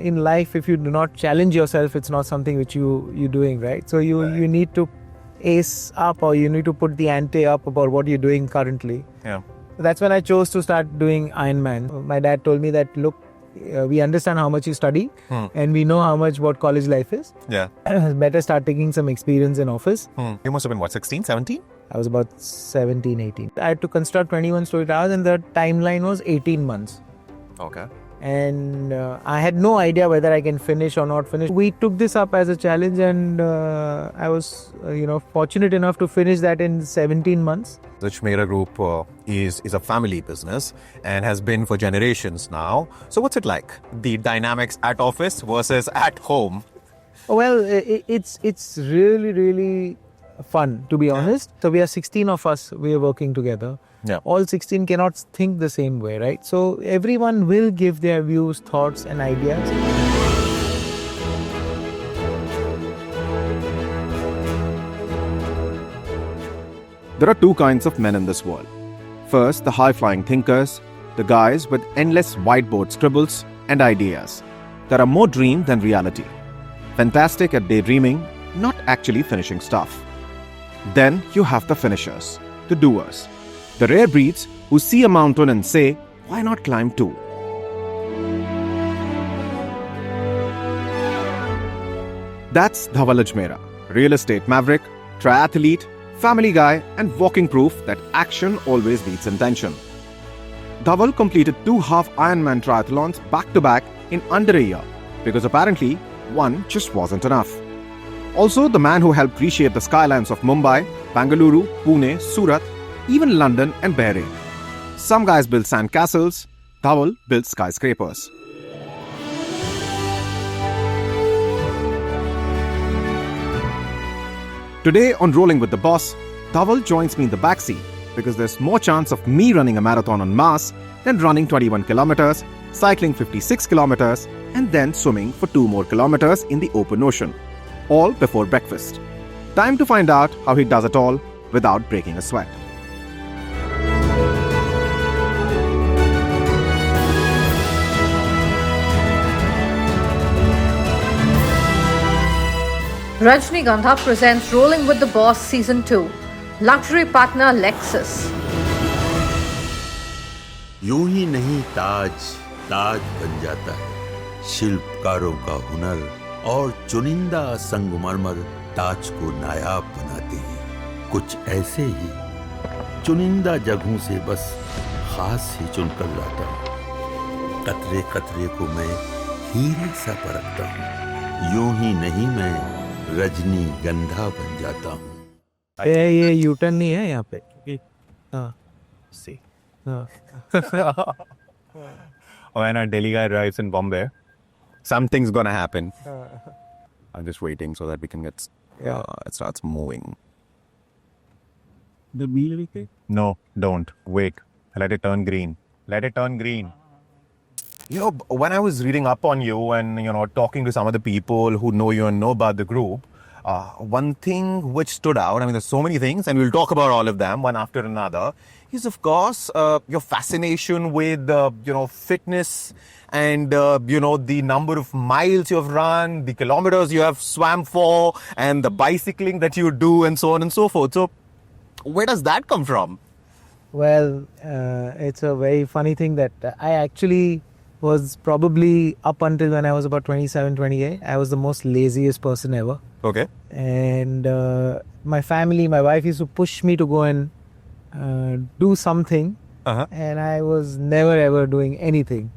in life, if you do not challenge yourself, it's not something which you're doing, right? So you need to ace up, or you need to put the ante up about what you're doing currently. Yeah. That's when I chose to start doing Ironman. My dad told me that, look, we understand how much you study and we know what college life is. Yeah. Better start taking some experience in office. You must have been, what, 16, 17? I was about 17, 18. I had to construct 21 story towers and the timeline was 18 months. Okay. And I had no idea whether I can finish or not finish. We took this up as a challenge, and I was fortunate enough to finish that in 17 months. The Ajmera Group is a family business and has been for generations now. So what's it like? The dynamics at office versus at home? Well, it's really, really fun, to be honest. So we are 16 of us, we are working together. Yeah. All 16 cannot think the same way, right? So everyone will give their views, thoughts and ideas. There are two kinds of men in this world. First, the high-flying thinkers, the guys with endless whiteboard scribbles and ideas that are more dream than reality. Fantastic at daydreaming, not actually finishing stuff. Then you have the finishers, the doers. The rare breeds who see a mountain and say, why not climb too? That's Dhaval Ajmera, real estate maverick, triathlete, family guy, and walking proof that action always beats intention. Dhaval completed 2 half Ironman triathlons back to back in under a year because apparently one just wasn't enough. Also, the man who helped reshape the skylines of Mumbai, Bengaluru, Pune, Surat, even London and Bahrain. Some guys build sand castles, Dhaval builds skyscrapers. Today on Rolling With The Boss, Dhaval joins me in the backseat because there's more chance of me running a marathon on Mars than running 21 kilometers, cycling 56 kilometers, and then swimming for 2 more kilometers in the open ocean. All before breakfast. Time to find out how he does it all without breaking a sweat. Rajnigandha presents Rolling With The Boss Season 2. Luxury partner Lexus. यूं ही नहीं ताज बन जाता है। शिल्पकारों का हुनर और चुनिंदा संगमरमर ताज को नायाब बनाते हैं। कुछ ऐसे ही चुनिंदा जगहों से बस खास ही चुनकर लाता हूँ। कतरे कतरे को मैं हीरे सा परखता हूँ। यूं ही नहीं मैं रजनीगंधा बन जाता हूँ। ये यूटर्न नहीं है यहाँ पे। हाँ, See. हाँ। When a Delhi guy arrives in Bombay, something's gonna happen. I'm just waiting so that we can get. It starts moving. The wheel will take? No, don't. Wait. Let it turn green. Let it turn green. You know, when I was reading up on you and, talking to some of the people who know you and know about the group, one thing which stood out, there's so many things and we'll talk about all of them one after another, is of course your fascination with, fitness and, the number of miles you have run, the kilometers you have swam for, and the bicycling that you do and so on and so forth. So where does that come from? Well, it's a very funny thing that I actually was probably up until when I was about 27, 28. I was the most laziest person ever. Okay. And my family, my wife used to push me to go and do something. And I was never ever doing anything.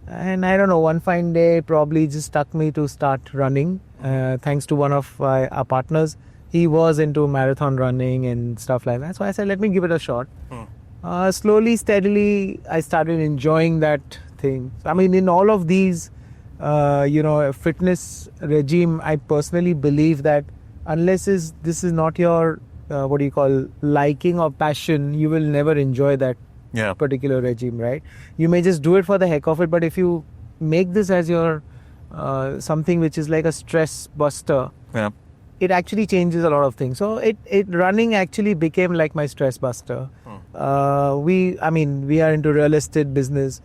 And I don't know, one fine day probably just stuck me to start running. Thanks to one of our partners. He was into marathon running and stuff like that. So I said, let me give it a shot. Slowly, steadily, I started enjoying that thing. In all of these, fitness regime, I personally believe that unless this is not your, liking or passion, you will never enjoy that particular regime, right? You may just do it for the heck of it, but if you make this as your something which is like a stress buster, it actually changes a lot of things. So running actually became like my stress buster. We are into real estate business.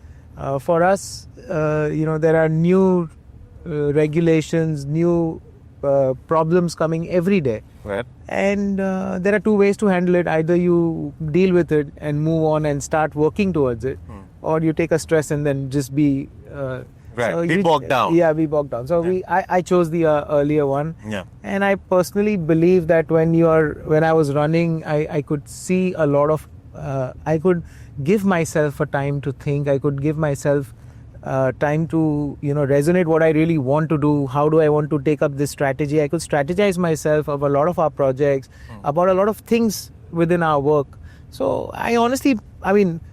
For us, there are new regulations, new problems coming every day. Right. And there are two ways to handle it. Either you deal with it and move on and start working towards it, or you take a stress and then just be be bogged down. Yeah, be bogged down. So I chose the earlier one. Yeah. And I personally believe that when I was running, I could see a lot of I could give myself a time to think. I could give myself time to resonate what I really want to do. How do I want to take up this strategy? I could strategize myself about a lot of our projects, about a lot of things within our work. So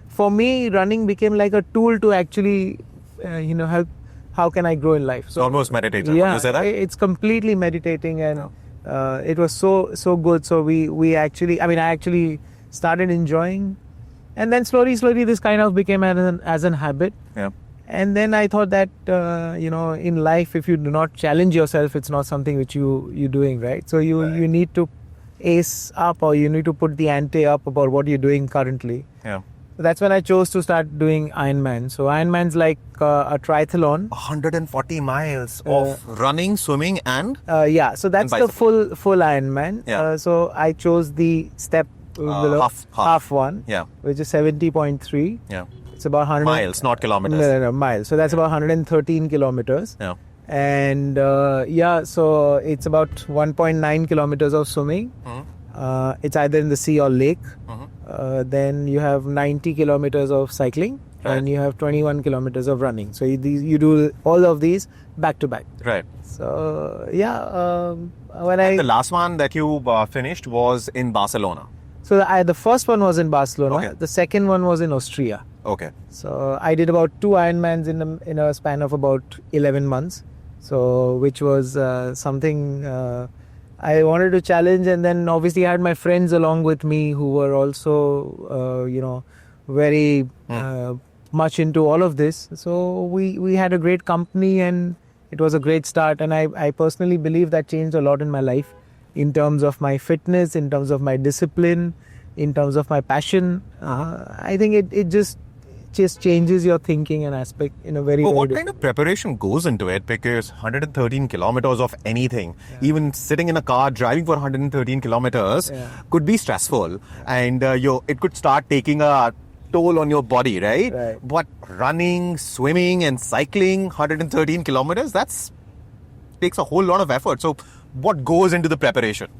for me, running became like a tool to actually help. How can I grow in life? So almost meditative. Yeah, you say that? It's completely meditating, and it was so good. So I actually started enjoying, and then slowly this kind of became as an habit. Yeah. And then I thought that in life, if you do not challenge yourself, it's not something which you're doing, right? So you need to ace up, or you need to put the ante up about what you're doing currently. Yeah. That's when I chose to start doing Ironman. So Ironman's like a triathlon. 140 miles of running, swimming, and so that's the full Ironman. Yeah. So I chose the step below, half one, which is 70.3. Yeah. It's about 100 miles, not kilometers. No, miles. So that's about 113 kilometers. Yeah. And so it's about 1.9 kilometers of swimming. It's either in the sea or lake. Then you have 90 kilometers of cycling, and you have 21 kilometers of running. So you do all of these back to back. Right. So the last one that you finished was in Barcelona. So the first one was in Barcelona. Okay. The second one was in Austria. Okay. So I did about 2 Ironmans in a span of about 11 months. So which was something I wanted to challenge, and then obviously I had my friends along with me who were also very much into all of this. So we had a great company, and it was a great start. And I personally believe that changed a lot in my life, in terms of my fitness, in terms of my discipline, in terms of my passion. I think it just changes your thinking and aspect in a very what kind of preparation goes into it? Because 113 kilometers of anything, even sitting in a car driving for 113 kilometers could be stressful, and it could start taking a toll on your body, right? But running, swimming, and cycling 113 kilometers, takes a whole lot of effort. So what goes into the preparation?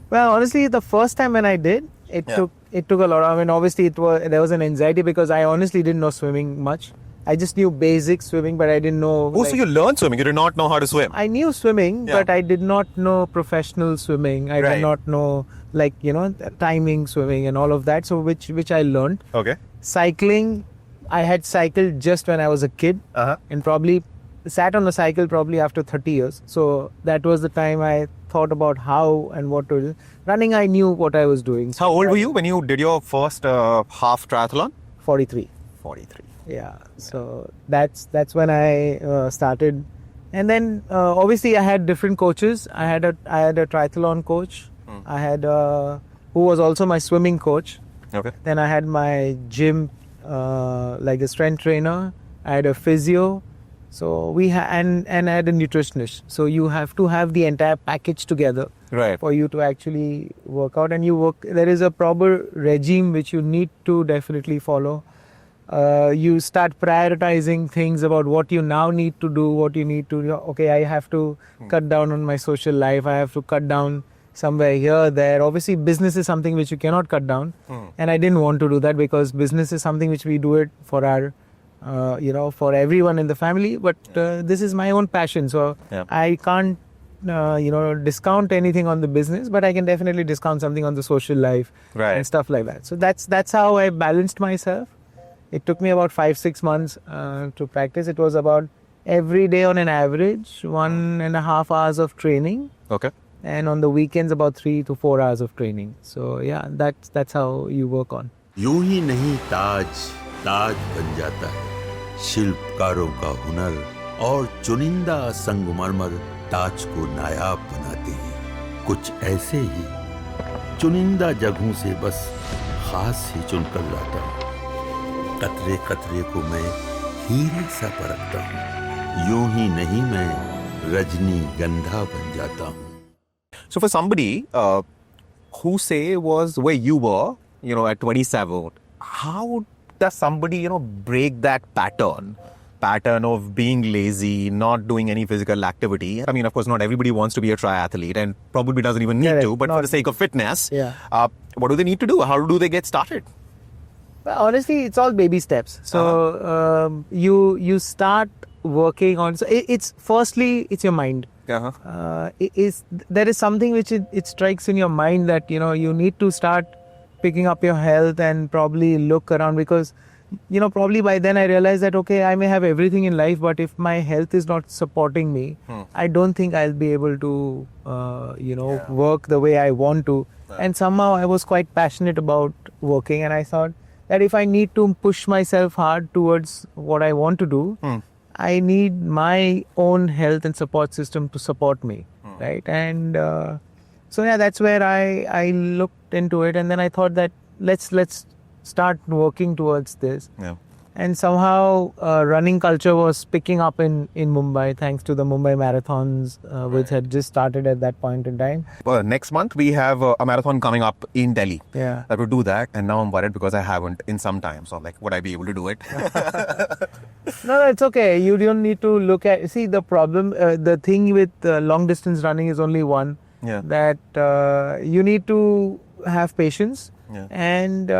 Well, honestly, the first time when I did, it took a lot. Obviously there was an anxiety, because I honestly didn't know swimming much. I just knew basic swimming, but I didn't know. So you learned swimming? You did not know how to swim? I knew swimming, but I did not know professional swimming. I did not know timing swimming and all of that. So which I learned. Okay. Cycling, I had cycled just when I was a kid, and probably sat on a cycle probably after 30 years. So that was the time I thought about how and what to do. Running, I knew what I was doing. How old were you when you did your first half triathlon? 43. Yeah. So that's when I started. And then obviously I had different coaches. I had a triathlon coach. I had who was also my swimming coach. Okay. Then I had my gym, like a strength trainer. I had a physio. So and I had a nutritionist. So you have to have the entire package together, right, for you to actually work out. And there is a proper regime which you need to definitely follow. You start prioritizing things about what you now need to do, what you need to. Okay, I have to cut down on my social life. I have to cut down somewhere here, there. Obviously, business is something which you cannot cut down, and I didn't want to do that, because business is something which we do it for our. For everyone in the family, but this is my own passion, so I can't, discount anything on the business, but I can definitely discount something on the social life, and stuff like that. So that's how I balanced myself. It took me about 5-6 months to practice. It was about every day on an average 1.5 hours of training. Okay. And on the weekends about 3 to 4 hours of training. So that's how you work on. यूं ही नहीं ताज बन जाता है, शिल्पकारों का हुनर और चुनिंदा संगमरमर ताज को नायाब बनाते हैं। कुछ ऐसे ही चुनिंदा जगहों से बस खास ही चुनकर लाता हूँ। कतरे कतरे को मैं हीरे सा परखता हूँ। यूं ही नहीं मैं रजनी गंधा बन जाता हूँ. So for somebody who say was where you were, at 27, how does somebody, break that pattern of being lazy, not doing any physical activity? I mean, of course, not everybody wants to be a triathlete and probably doesn't even need to, but for the sake of fitness, what do they need to do? How do they get started? Well, honestly, it's all baby steps. So you start working on. So it's firstly, it's your mind. There is something which it strikes in your mind that you need to start picking up your health and probably look around, because probably by then I realized that okay, I may have everything in life, but if my health is not supporting me, I don't think I'll be able to work the way I want to. And somehow I was quite passionate about working, and I thought that if I need to push myself hard towards what I want to do, I need my own health and support system to support me, right? And so that's where I looked into it, and then I thought that let's start working towards this. Yeah. And somehow running culture was picking up in Mumbai, thanks to the Mumbai marathons, which had just started at that point in time. Next month, we have a marathon coming up in Delhi. Yeah. That would do that. And now I'm worried because I haven't in some time. So I'm like, would I be able to do it? No, it's okay. You don't need to look at... See, the problem, the thing with long distance running is only one. Yeah. That you need to have patience. Yeah. And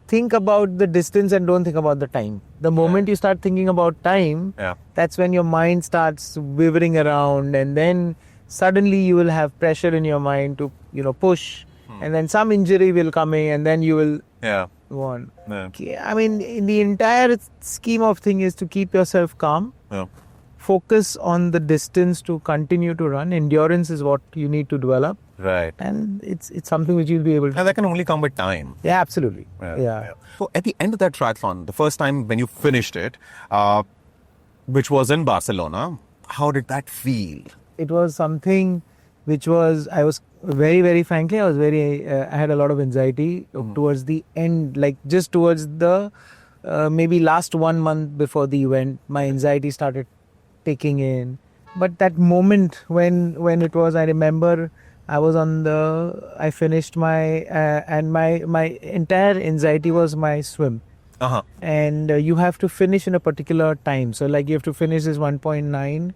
think about the distance and don't think about the time. The moment you start thinking about time, that's when your mind starts wavering around, and then suddenly you will have pressure in your mind to push, and then some injury will come in, and then you will go on. I mean, in the entire scheme of things is to keep yourself calm. Focus on the distance to continue to run. Endurance is what you need to develop. Right. And it's something which you'll be able to... And that can only come with time. Yeah, absolutely. Yeah. So at the end of that triathlon, the first time when you finished it, which was in Barcelona, how did that feel? It was something which was... I was very, very frankly, I had a lot of anxiety towards the end, like just towards the maybe last 1 month before the event. My anxiety started taking in. But that moment when it was, I remember... I finished and my entire anxiety was my swim. And you have to finish in a particular time. So like you have to finish this 1.9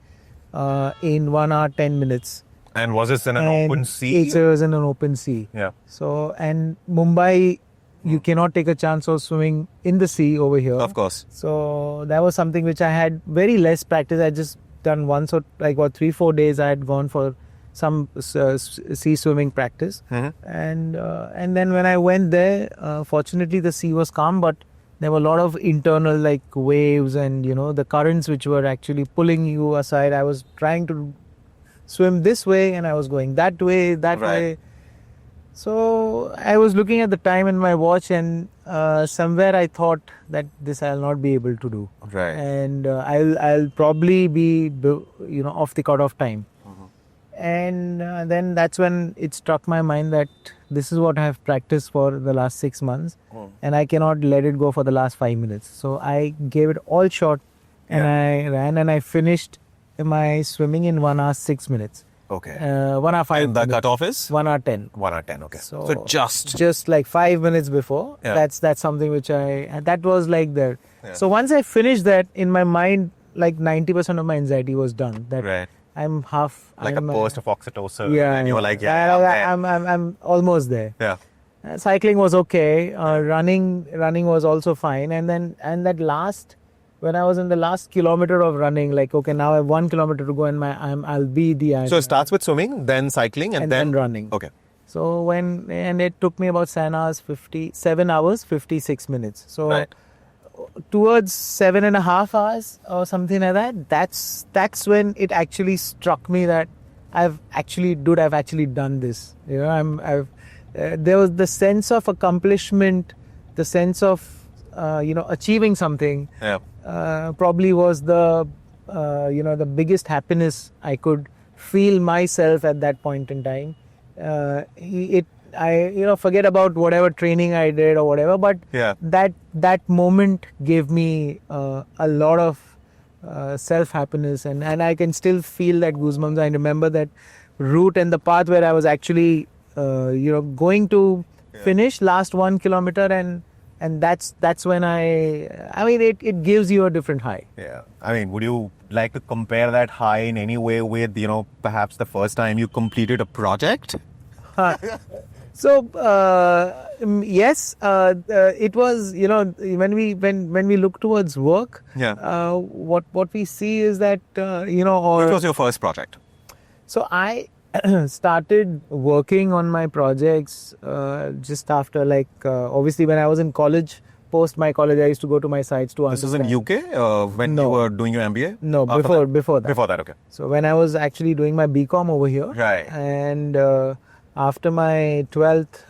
in 1 hour, 10 minutes. And was this in an open sea? It was in an open sea. Yeah. So, and Mumbai, you cannot take a chance of swimming in the sea over here. Of course. So that was something which I had very less practice. I just done once or 3-4 days I had gone for some sea swimming practice. And then when I went there, fortunately the sea was calm, but there were a lot of internal waves and the currents which were actually pulling you aside. I was trying to swim this way and I was going that way. So I was looking at the time in my watch, and somewhere I thought that this I'll not be able to do. Right. And I'll probably be off the cutoff time. And then that's when it struck my mind that this is what I have practiced for the last 6 months, and I cannot let it go for the last 5 minutes. So I gave it all shot, and I ran, and I finished my swimming in 1 hour 6 minutes. Okay. 1 hour 5 and the minutes. cutoff is? 1 hour 10. 1 hour 10, okay. So just like 5 minutes before, that's something which that was like there. So once I finished that, in my mind, 90% of my anxiety was done. That I'm half... a burst of oxytocin. Yeah. And you were like, I'm almost there. Yeah. Cycling was okay. Running was also fine. And that last... When I was in the last kilometer of running, okay, now I have 1 kilometer to go, and I'll be the... So it starts with swimming, then cycling, and then running. Okay. So and it took me about 7 hours 56 minutes. So towards 7.5 hours or something like that, that's when it actually struck me that I've actually done this. There was the sense of accomplishment, the sense of achieving something. Probably was the biggest happiness I could feel myself at that point in time. I forget about whatever training I did or whatever, but that moment gave me a lot of self-happiness, and I can still feel that goosebumps. I remember that route and the path where I was actually going to finish last 1 kilometer, and that's when I mean it gives you a different high. Yeah. I mean, would you like to compare that high in any way with, perhaps the first time you completed a project? So yes, it was, when we look towards work, what we see is that Which was your first project? So I started working on my projects just after, obviously when I was in college. Post my college, I used to go to my sites to This understand. is in UK when you were doing your MBA? No, After before that. Before that, okay. So when I was actually doing my BCom over here, Right. and after my 12th,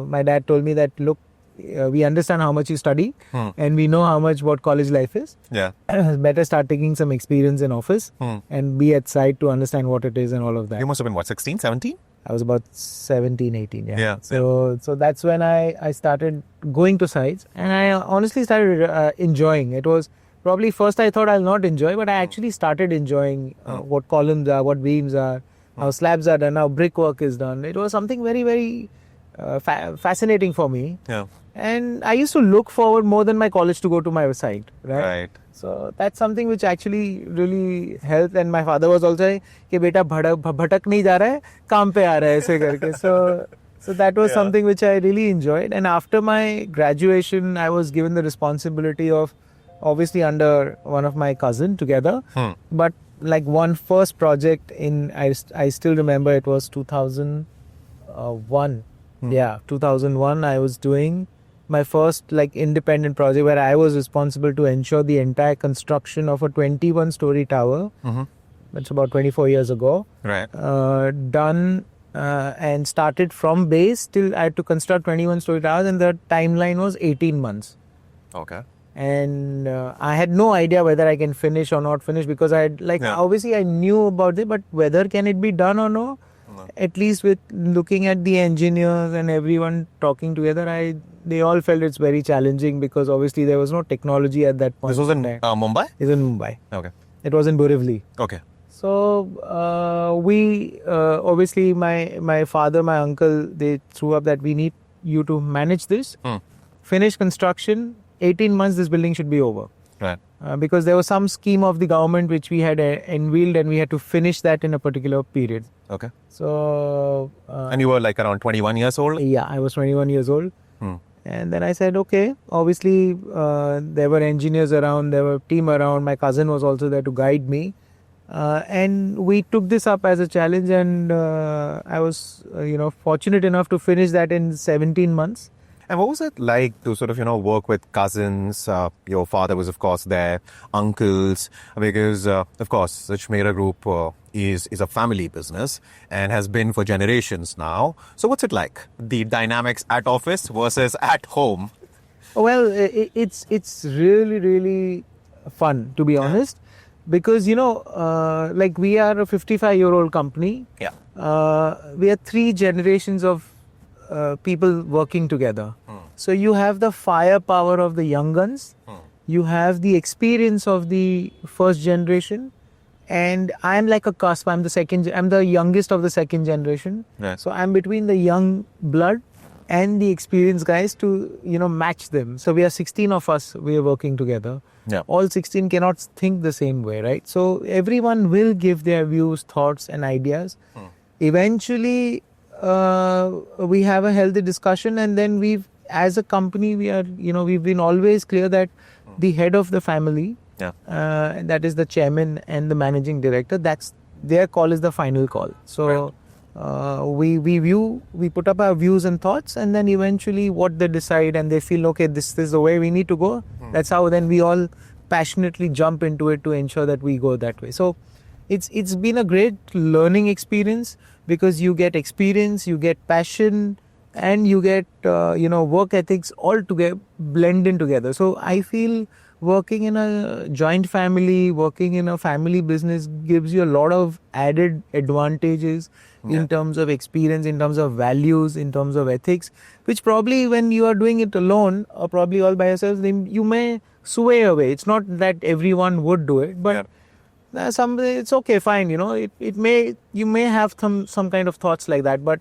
my dad told me that, look, we understand how much you study, and we know how much what college life is. Yeah. Better start taking some experience in office and be at site to understand what it is and all of that. You must have been, 16, 17? I was about 17, 18. Yeah. So that's when I started going to sites, and I honestly started enjoying. It was probably first I thought I'll not enjoy, but I actually started enjoying what columns are, what beams are, how slabs are done, how brickwork is done. It was something very, very fascinating for me. Yeah. And I used to look forward more than my college to go to my site. Right. So that's something which actually really helped. And my father was also कि बेटा भटक नहीं जा रहा है, काम पे आ रहा है ऐसे करके. So that was something which I really enjoyed. And after my graduation, I was given the responsibility of, obviously under one of my cousin together, but like one first project I still remember it was 2001. Yeah, 2001 I was doing my first independent project where I was responsible to ensure the entire construction of a 21-story tower. That's about 24 years ago. Right. Done and started from base till I had to construct 21-story towers, and the timeline was 18 months. Okay. And I had no idea whether I can finish or not finish, because I had obviously I knew about it, but whether can it be done or no, at least with looking at the engineers and everyone talking together, they all felt it's very challenging, because obviously there was no technology at that point. This was in Mumbai? It's in Mumbai. Okay. It was in Borivali. Okay. So we obviously my father, my uncle, they threw up that we need you to manage this, finish construction, 18 months this building should be over. Right. Because there was some scheme of the government which we had unveiled, and we had to finish that in a particular period. Okay. So... and you were around 21 years old? Yeah, I was 21 years old. And then I said, okay, obviously there were engineers around, there were team around, my cousin was also there to guide me. And we took this up as a challenge, and I was fortunate enough to finish that in 17 months. And what was it like to sort of, work with cousins? Your father was, of course, there, uncles, because, of course, the Ajmera Group is a family business and has been for generations now. So what's it like, the dynamics at office versus at home? Well, it's really, really fun, to be honest, because, we are a 55-year-old company. Yeah. We are 3 generations of people working together. So you have the firepower of the young guns, you have the experience of the first generation, and I'm like a cusp. I'm the youngest of the second generation. Right. So I'm between the young blood and the experienced guys to match them. So we are 16 of us, we are working together. Yeah. All 16 cannot think the same way, right? So everyone will give their views, thoughts and ideas. Eventually we have a healthy discussion, and then as a company, we've been always clear that the head of the family, that is the chairman and the managing director, that's their call is the final call. So we put up our views and thoughts, and then eventually what they decide and they feel, okay, this is the way we need to go. That's how then we all passionately jump into it to ensure that we go that way. So it's been a great learning experience, because you get experience, you get passion, and you get work ethics all together, blend in together. So I feel working in a joint family, working in a family business gives you a lot of added advantages in terms of experience, in terms of values, in terms of ethics, which probably when you are doing it alone or probably all by yourself, then you may sway away. It's not that everyone would do it, but it's okay, fine. You may have some kind of thoughts like that, but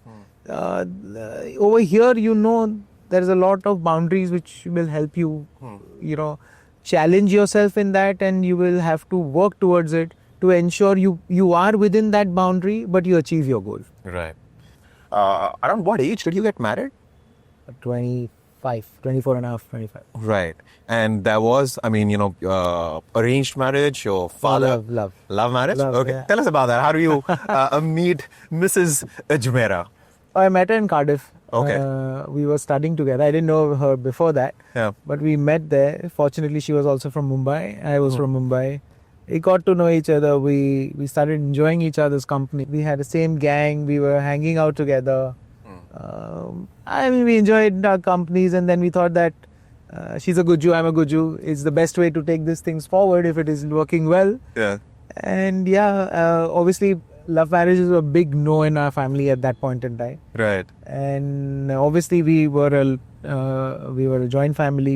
over here, there is a lot of boundaries which will help you, challenge yourself in that, and you will have to work towards it to ensure you are within that boundary, but you achieve your goal. Right. Around what age did you get married? 25, 24 and a half, 25. Right. And there was, arranged marriage, your father? Love. Love marriage? Love, okay. yeah. Tell us about that. How do you meet Mrs. Ajmera? I met her in Cardiff. Okay. We were studying together. I didn't know her before that. Yeah. But we met there. Fortunately, she was also from Mumbai. I was from Mumbai. We got to know each other. We started enjoying each other's company. We had the same gang. We were hanging out together. We enjoyed our companies, and then we thought that she's a Guju, I'm a Guju. It's the best way to take these things forward if it is working well. Yeah. And obviously, love marriage is a big no in our family at that point in time. Right. And obviously, we were a joint family.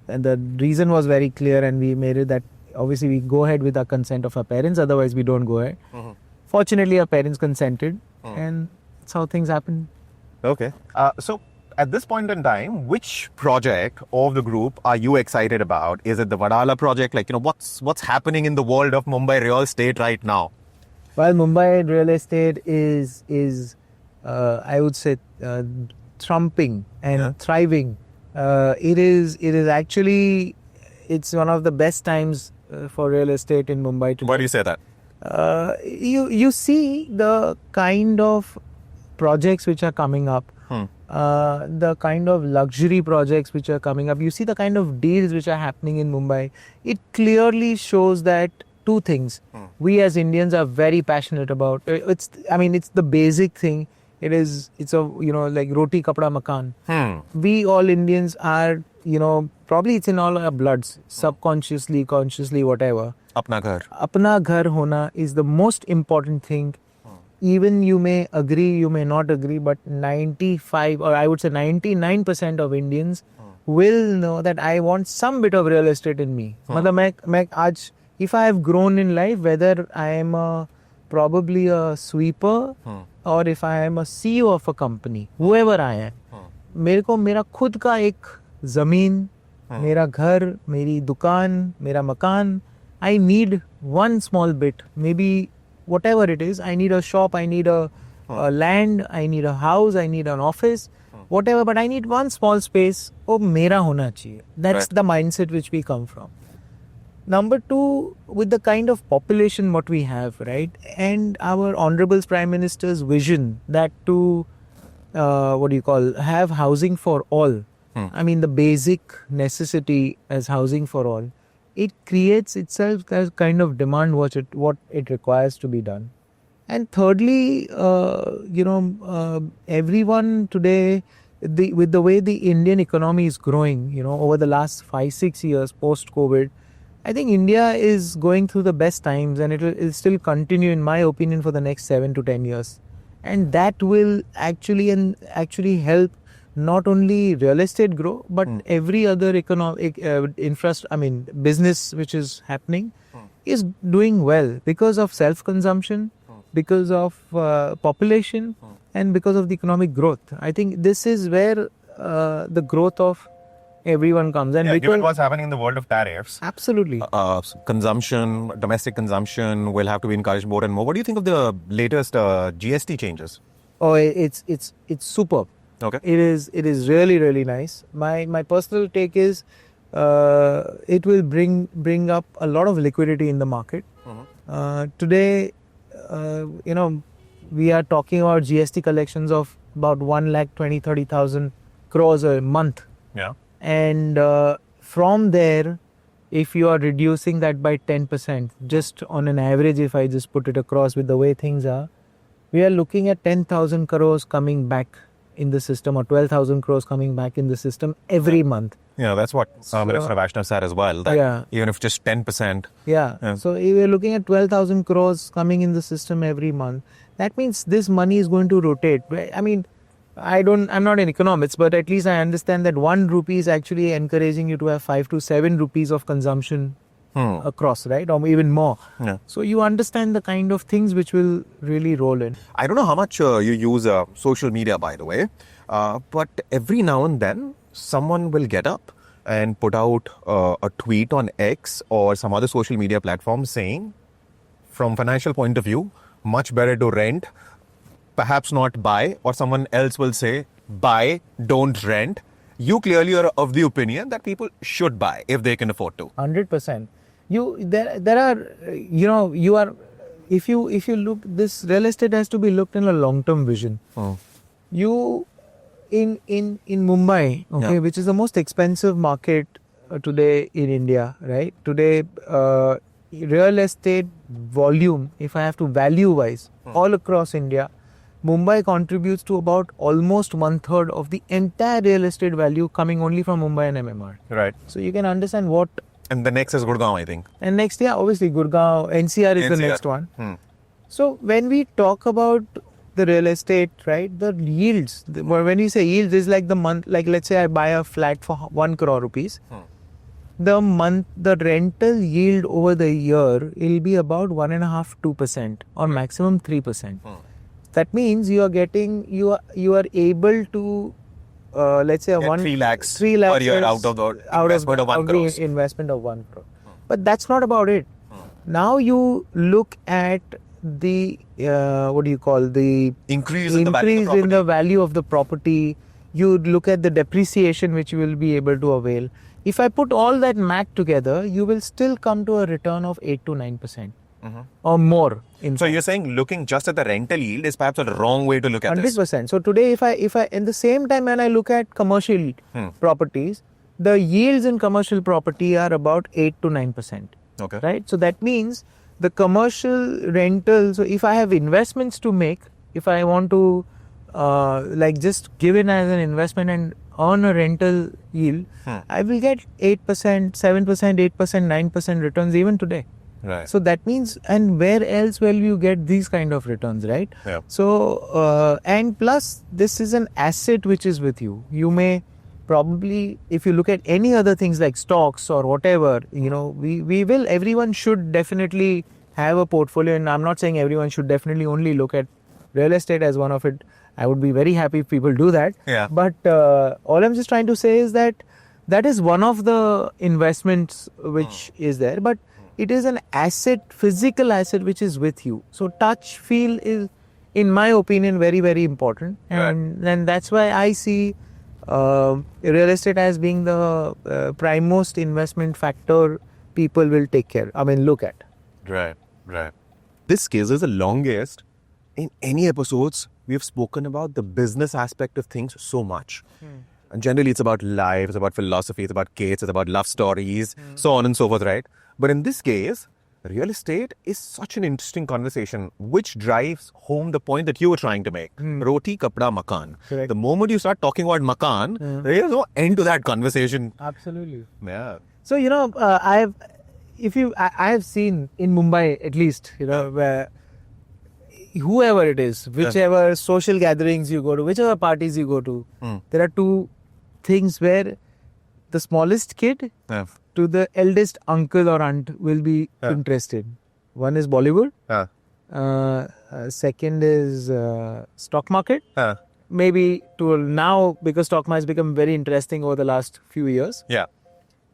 And the reason was very clear, and we made it that obviously we go ahead with our consent of our parents. Otherwise, we don't go ahead. Mm-hmm. Fortunately, our parents consented, and that's how things happened. Okay. So at this point in time, which project of the group are you excited about? Is it the Wadala project? What's happening in the world of Mumbai real estate right now? Well, Mumbai real estate is I would say, trumping and thriving. It is actually, it's one of the best times for real estate in Mumbai today. Why do you say that? You see the kind of projects which are coming up, the kind of luxury projects which are coming up. You see the kind of deals which are happening in Mumbai. It clearly shows that two things we as Indians are very passionate about. It's the basic thing. It's a like roti kapda makan. We all Indians are probably it's in all our bloods, subconsciously, consciously, whatever. Apna ghar hona is the most important thing. Even you may agree, you may not agree, but 95 or I would say 99% of Indians will know that I want some bit of real estate in me. If I have grown in life, whether I am probably a sweeper or if I am a CEO of a company, whoever I am, मेरे को मेरा खुद का एक ज़मीन, मेरा घर, मेरी दुकान, मेरा मकान, I need one small bit, maybe whatever it is. I need a shop, I need a land, I need a house, I need an office, whatever, but I need one small space. Oh, mera hona chahiye. That's the mindset which we come from. Number two, with the kind of population what we have, right, and our Honorable Prime Minister's vision that to have housing for all. The basic necessity as housing for all. It creates itself as kind of demand what it requires to be done. And thirdly, everyone today, with the way the Indian economy is growing, over the last 5-6 years post-COVID, I think India is going through the best times, and it will still continue, in my opinion, for the next 7 to 10 years. And that will actually help not only real estate grow, but every other economic business which is happening is doing well because of self-consumption, because of population, and because of the economic growth. I think this is where the growth of everyone comes. And given what's happening in the world of tariffs, absolutely, domestic consumption will have to be encouraged more and more. What do you think of the latest GST changes? Oh, it's superb. Okay. It is really, really nice. My personal take is it will bring up a lot of liquidity in the market. Today, we are talking about GST collections of about 1,20,000-30,000 crores a month. Yeah. And from there, if you are reducing that by 10%, just on an average, if I just put it across with the way things are, we are looking at 10,000 crores coming back in the system, or 12,000 crores coming back in the system every month. Yeah, that's what Minister Vaishnav said as well. That even if just 10%. Yeah. So we're looking at 12,000 crores coming in the system every month. That means this money is going to rotate. I'm not an economist, but at least I understand that 1 rupee is actually encouraging you to have 5 to 7 rupees of consumption across, right? Or even more. Yeah. So you understand the kind of things which will really roll in. I don't know how much you use social media, by the way, but every now and then someone will get up and put out a tweet on X or some other social media platform saying, from financial point of view, much better to rent, perhaps not buy, or someone else will say, buy, don't rent. You clearly are of the opinion that people should buy if they can afford to. 100%. There are, you are, if you look, this real estate has to be looked in a long-term vision. You, in Mumbai, okay, Yeah. which is the most expensive market today in India, right? Today, real estate volume, if I have to value-wise, all across India, Mumbai contributes to about almost 1/3 of the entire real estate value coming only from Mumbai and MMR. Right. So you can understand what. And the next is Gurgaon, I think. And next, obviously Gurgaon, NCR is the NCR. next one. So when we talk about the real estate, right, the yields, when we say yields, is like the month, like let's say I buy a flat for 1 crore rupees. The rental yield over the year will be about 1.5-2% or maximum 3%. That means you are getting, you are able to, let's say, Get 3 lakhs 3 lakhs per year out of the investment of 1 crore. Investment of 1 crore. But that's not about it. Now you look at the the Increase in the value of the in the value of the property. You look at the depreciation which you will be able to avail. If I put all that math together, you will still come to a return of 8 to 9% or more. So you're saying looking just at the rental yield is perhaps a wrong way to look at this? 100%. So today, if I in the same time when I look at commercial properties, the yields in commercial property are about 8 to 9%. Okay. Right. So that means the commercial rental. So if I have investments to make, if I want to just give it as an investment and earn a rental yield, I will get 8%, 7%, 8%, 9% returns even today. Right. So that means, and where else will you get these kind of returns, right? Yeah. So, and plus, this is an asset which is with you. You may probably, if you look at any other things like stocks or whatever, everyone should definitely have a portfolio. And I'm not saying everyone should definitely only look at real estate as one of it. I would be very happy if people do that. Yeah. But all I'm just trying to say is that is one of the investments which is there. But it is an asset, physical asset, which is with you. So touch, feel is, in my opinion, very, very important. And that's why I see real estate as being the prime most investment factor people will look at. Right. This case is the longest. In any episodes, we have spoken about the business aspect of things so much. And generally, it's about life, it's about philosophy, it's about kids, it's about love stories, so on and so forth, right? But in this case, real estate is such an interesting conversation which drives home the point that you were trying to make. Roti, kapda, makan. Correct. The moment you start talking about makan, there is no end to that conversation. Absolutely. Yeah. So, I have seen in Mumbai, at least, where whoever it is, whichever social gatherings you go to, whichever parties you go to, there are two things where the smallest kid to the eldest uncle or aunt will be interested. One is Bollywood. Second is stock market. Maybe to now, because stock market has become very interesting over the last few years. Yeah.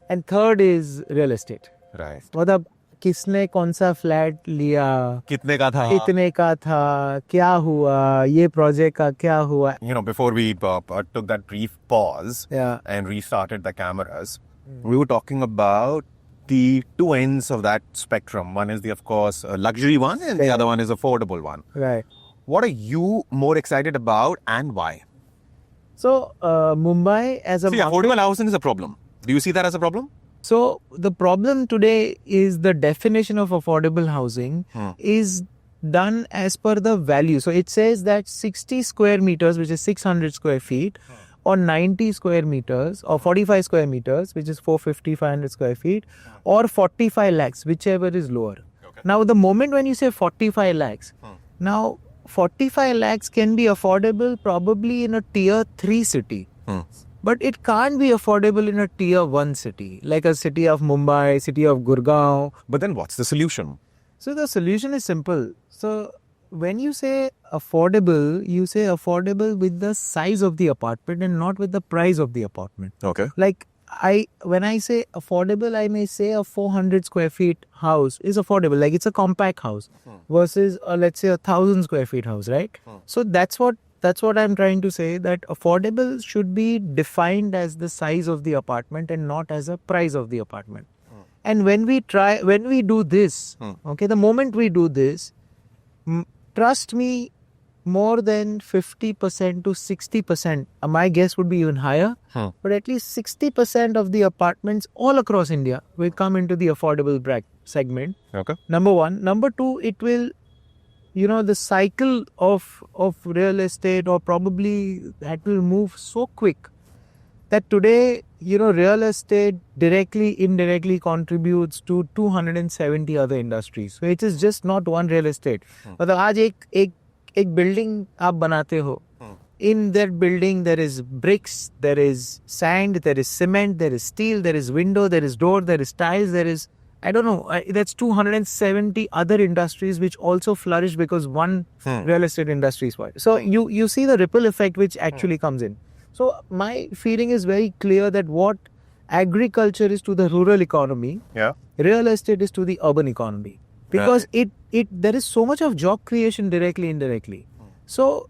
And third is real estate. Right. मतलब किसने कौन सा flat लिया, कितने का था? कितने का था, क्या हुआ, ये प्रोजेक्ट का क्या हुआ. Before we took that brief pause and restarted the cameras, we were talking about the two ends of that spectrum. One is of course, a luxury one, and the other one is affordable one. Right. What are you more excited about and why? So, Mumbai as a affordable housing is a problem. Do you see that as a problem? So, the problem today is the definition of affordable housing is done as per the value. So, it says that 60 square meters, which is 600 square feet, or 90 square meters, or 45 square meters, which is 450, 500 square feet, or 45 lakhs, whichever is lower. Okay. Now, the moment when you say 45 lakhs, now 45 lakhs can be affordable probably in a tier 3 city. But it can't be affordable in a tier 1 city, like a city of Mumbai, city of Gurgaon. But then what's the solution? So the solution is simple. So when you say affordable, you say affordable with the size of the apartment and not with the price of the apartment. Okay. Like when I say affordable, I may say a 400 square feet house is affordable. Like it's a compact house versus let's say 1,000 square feet house, right? So that's what I'm trying to say, that affordable should be defined as the size of the apartment and not as a price of the apartment. And when we do this, okay, the moment we do this, trust me, more than 50% to 60%, my guess would be even higher, but at least 60% of the apartments all across India will come into the affordable segment. Okay. Number one. Number two, it will, the cycle of real estate, or probably that will move so quick that today, real estate directly, indirectly contributes to 270 other industries. So it is just not one real estate. मतलब आज एक building आप बनाते हो. In that building, there is bricks, there is sand, there is cement, there is steel, there is window, there is door, there is tiles, there is, I don't know, that's 270 other industries which also flourish because one real estate industry is spoiled. So you see the ripple effect which actually comes in. So my feeling is very clear that what agriculture is to the rural economy, real estate is to the urban economy. Because there is so much of job creation directly, indirectly. So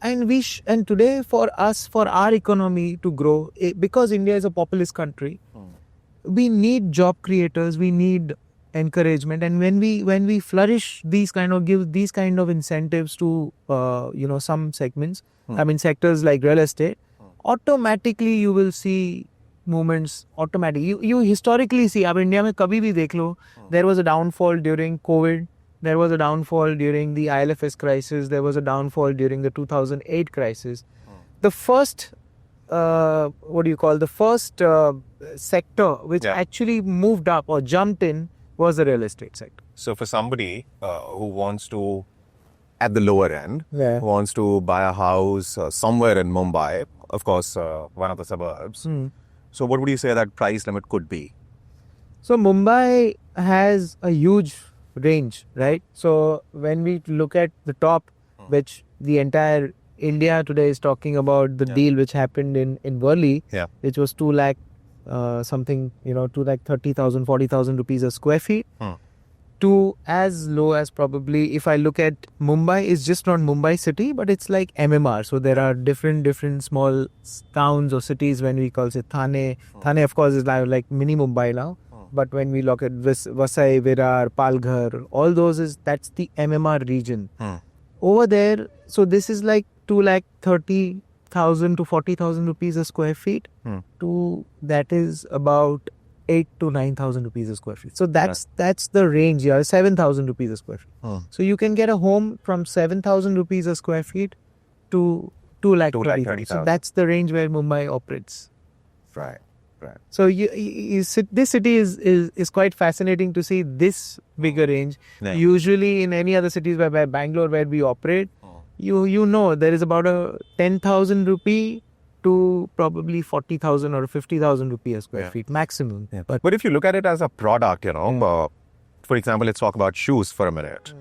and today for us, for our economy to grow, because India is a populous country, we need job creators, we need encouragement, and when we flourish give these kind of incentives to some segments, sectors like real estate, automatically you will see movements automatically. You historically see, अब India में कभी भी देख लो, there was a downfall during COVID, there was a downfall during the IL&FS crisis, there was a downfall during the 2008 crisis. The first sector which actually moved up or jumped in was the real estate sector. So for somebody who wants to, at the lower end, Yeah. wants to buy a house somewhere in Mumbai, of course, one of the suburbs. So what would you say that price limit could be? So Mumbai has a huge range, right? So when we look at the top, which the entire India today is talking about, the deal which happened in Worli, which was 2 lakh something, 2 lakh 30,000, 40,000 rupees a square feet, to as low as probably, if I look at Mumbai, it's just not Mumbai city, but it's like MMR. So there are different small towns or cities. When we call it Thane, of course is like mini Mumbai now. But when we look at Vasai, Virar, Palghar, all those that's the MMR region. Over there, so this is like 2 lakh 30,000 to 40,000 rupees a square feet. To that is about 8 to 9,000 rupees a square feet. So that's the range here, 7,000 rupees a square feet. So you can get a home from 7,000 rupees a square feet to 2 lakh 30,000. So that's the range where Mumbai operates. Right. So this city is quite fascinating to see this bigger range. Usually in any other cities, by Bangalore where we operate, there is about a 10,000 rupee to probably 40,000 or 50,000 rupee a square feet maximum. But if you look at it as a product, for example, let's talk about shoes for a minute.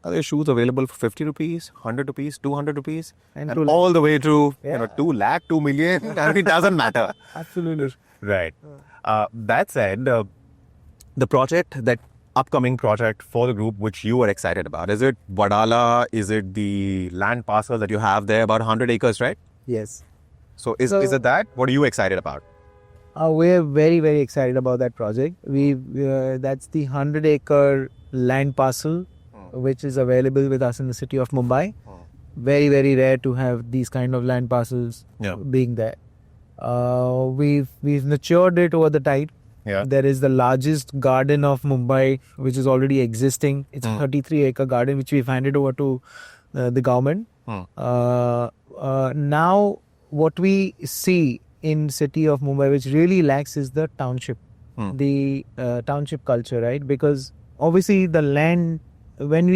Are there shoes available for 50 rupees, 100 rupees, 200 rupees, and all the way to 2 lakh, 2 million? I mean, it doesn't matter. Absolutely. Right. That said, that upcoming project for the group which you are excited about, is it Wadala? Is it the land parcel that you have there, about 100 acres, right? Yes. So is it that? What are you excited about? We're very, very excited about that project. That's the 100-acre land parcel which is available with us in the city of Mumbai. Very, very rare to have these kind of land parcels being there. We've nurtured it over the time. There is the largest garden of Mumbai which is already existing. It's a 33-acre garden which we've handed over to the government. Now what we see in city of Mumbai which really lacks is the township, the township culture, right? Because obviously the land when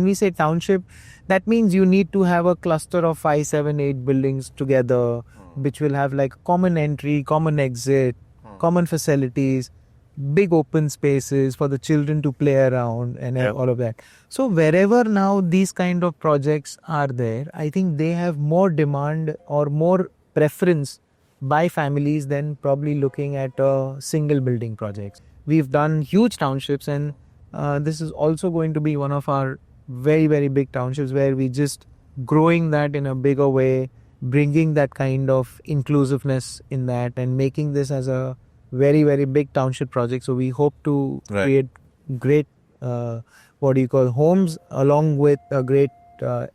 we say township, that means you need to have a cluster of 5, 7, 8 buildings together, which will have like common entry, common exit, common facilities, big open spaces for the children to play around and all of that. So wherever now these kind of projects are there, I think they have more demand or more preference by families than probably looking at single building projects. We've done huge townships, and this is also going to be one of our very, very big townships where we just growing that in a bigger way, bringing that kind of inclusiveness in that and making this as a very, very big township project. So we hope to create great, homes along with a great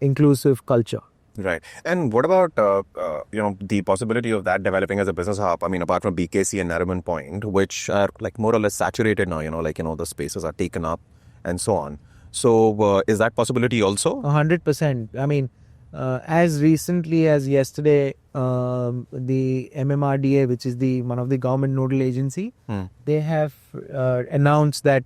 inclusive culture. Right. And what about, the possibility of that developing as a business hub? I mean, apart from BKC and Nariman Point, which are like more or less saturated now, the spaces are taken up and so on. So is that possibility also? 100%. I mean, as recently as yesterday, the MMRDA, which is one of the government nodal agency, they have announced that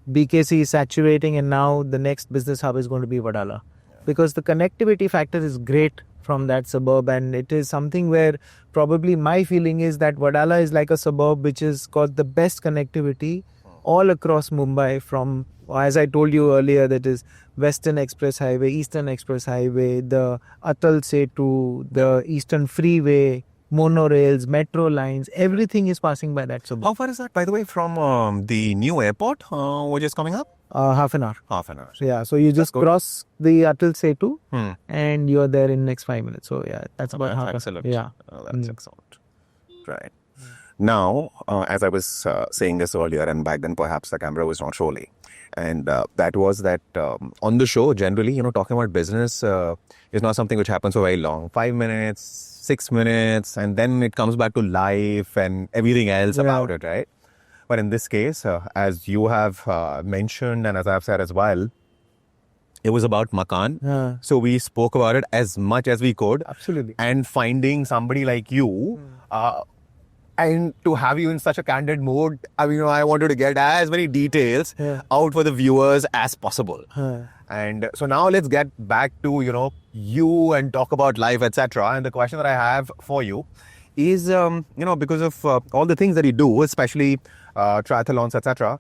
BKC is saturating, and now the next business hub is going to be Wadala. Because the connectivity factor is great from that suburb, and it is something where probably my feeling is that Wadala is like a suburb which has got the best connectivity all across Mumbai, from, as I told you earlier, that is Western Express Highway, Eastern Express Highway, the Atal Setu, the Eastern Freeway, monorails, metro lines, everything is passing by that suburb. How far is that, by the way, from the new airport which is coming up? Half an hour. Half an hour. Yeah, so you just cross the Atal Setu and you're there in next 5 minutes. So yeah, that's about half. Excellent. Yeah. That's excellent. Right. Now, as I was saying this earlier, and back then perhaps the camera was not rolling, and that was that on the show, generally, talking about business is not something which happens for very long. 5 minutes, 6 minutes, and then it comes back to life and everything else about it, right? But in this case, as you have mentioned and as I've said as well, it was about Makan. So we spoke about it as much as we could. Absolutely. And finding somebody like you, and to have you in such a candid mode, I mean, I wanted to get as many details out for the viewers as possible. And so now let's get back to, you and talk about life, etc. And the question that I have for you is, because of all the things that you do, especially triathlons, etc.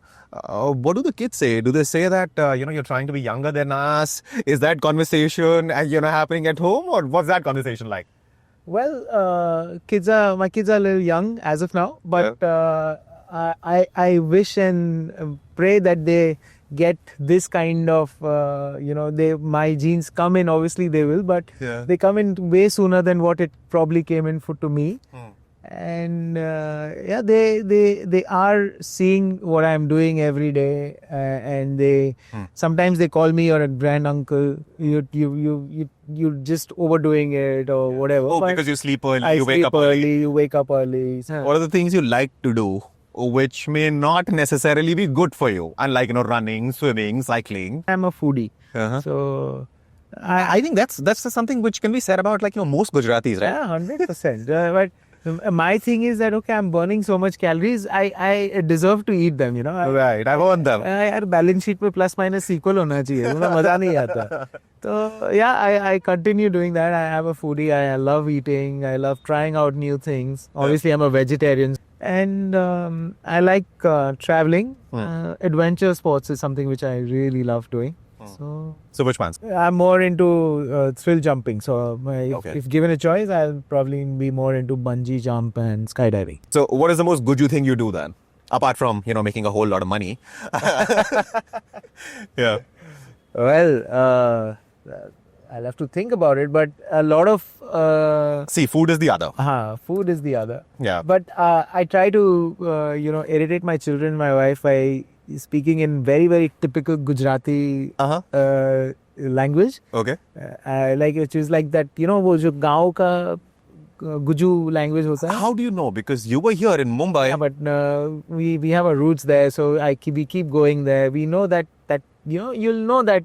What do the kids say? Do they say that, you're trying to be younger than us? Is that conversation, happening at home, or what's that conversation like? Well, my kids are a little young as of now, but I wish and pray that they get this kind of, my genes come in, obviously they will, but they come in way sooner than what it probably came in to me. And they are seeing what I'm doing every day, and they sometimes they call me your grand uncle. You just overdoing it or whatever. Oh, because you sleep early, you wake up early. You wake up early. What are the things you like to do, which may not necessarily be good for you? Unlike running, swimming, cycling. I'm a foodie, so I think that's something which can be said about most Gujaratis, right? Yeah, 100%. But my thing is that, okay, I'm burning so much calories, I deserve to eat them, Right, I want them. यार balance sheet पे plus minus equal होना चाहिए, मजा नहीं आता. So yeah, I continue doing that. I have a foodie. I love eating. I love trying out new things. Obviously, I'm a vegetarian, and I like traveling. Adventure sports is something which I really love doing. So which ones? I'm more into thrill jumping. So if given a choice, I'll probably be more into bungee jump and skydiving. So what is the most good thing you do then? Apart from, making a whole lot of money. Yeah. Well, I'll have to think about it, but a lot of... See, food is the other. Food is the other. Yeah. But I try to, irritate my children, my wife, by speaking in very, very typical Gujarati language. Okay. Which is like that, वो जो गाँव का Guju language hota hai. How do you know? Because you were here in Mumbai. Yeah, but we have our roots there, so we keep going there. We know that you'll know that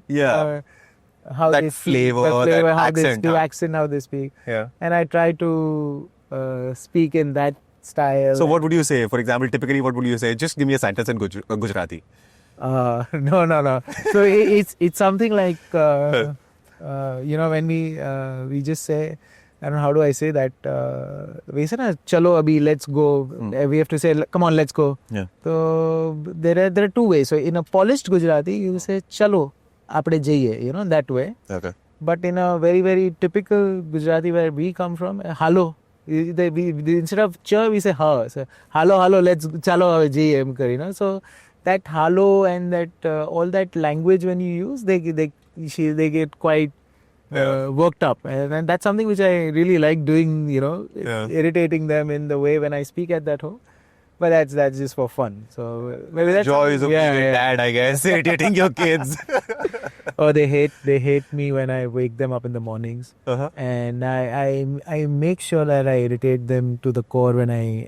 how that they flavor, speak, that how accent, they speak, accent, how they speak. Yeah. And I try to speak in that style. So what would you say? For example, typically what would you say? Just give me a sentence in Gujarati. No. So it's something like when we just say, I don't know, how do I say that? We say na, chalo abhi, let's go. We have to say, come on, let's go. Yeah. So there are two ways. So in a polished Gujarati, you say chalo, apne jaiye, that way. Okay. But in a very, very typical Gujarati where we come from, halo. Instead of cha, we say ha. So, halo, let's chalo jaiye, So that halo and that all that language when you use, they get quite worked up, and that's something which I really like doing. Irritating them in the way when I speak at that home. But that's just for fun. So maybe that's joys of being a dad, I guess, irritating your kids. Oh, they hate me when I wake them up in the mornings, and I make sure that I irritate them to the core when I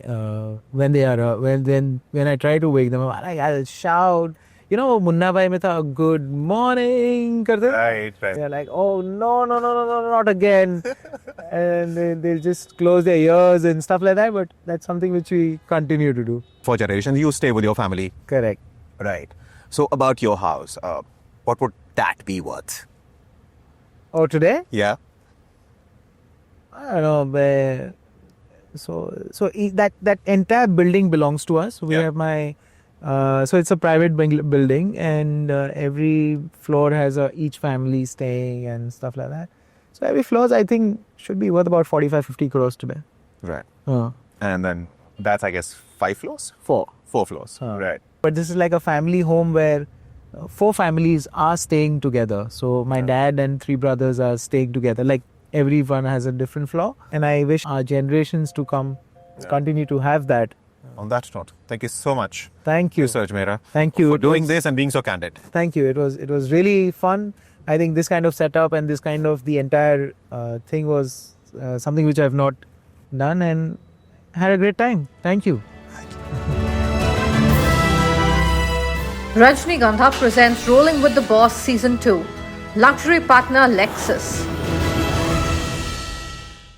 try to wake them up. I'll shout. Munna bhai mein tha, good morning. Right. They're like, oh no, not again. And they'll just close their ears and stuff like that. But that's something which we continue to do. For generations, you stay with your family. Correct. Right. So about your house, what would that be worth? Oh, today? Yeah. I don't know. But that entire building belongs to us. We have so it's a private building, and every floor has each family staying and stuff like that. So every floor, I think, should be worth about 45-50 crores today. Right. And then that's, I guess, 5 floors? 4 floors. Right. But this is like a family home where 4 families are staying together. So my dad and 3 brothers are staying together. Like everyone has a different floor. And I wish our generations to come continue to have that. On that note, thank you so much. Thank you, Mr. Ajmera. Thank you For doing this and being so candid. Thank you. It was really fun. I think this kind of setup and this kind of the entire thing was something which I have not done, and had a great time. Thank you. Rajnigandha presents Rolling with the Boss Season 2. Luxury partner Lexus.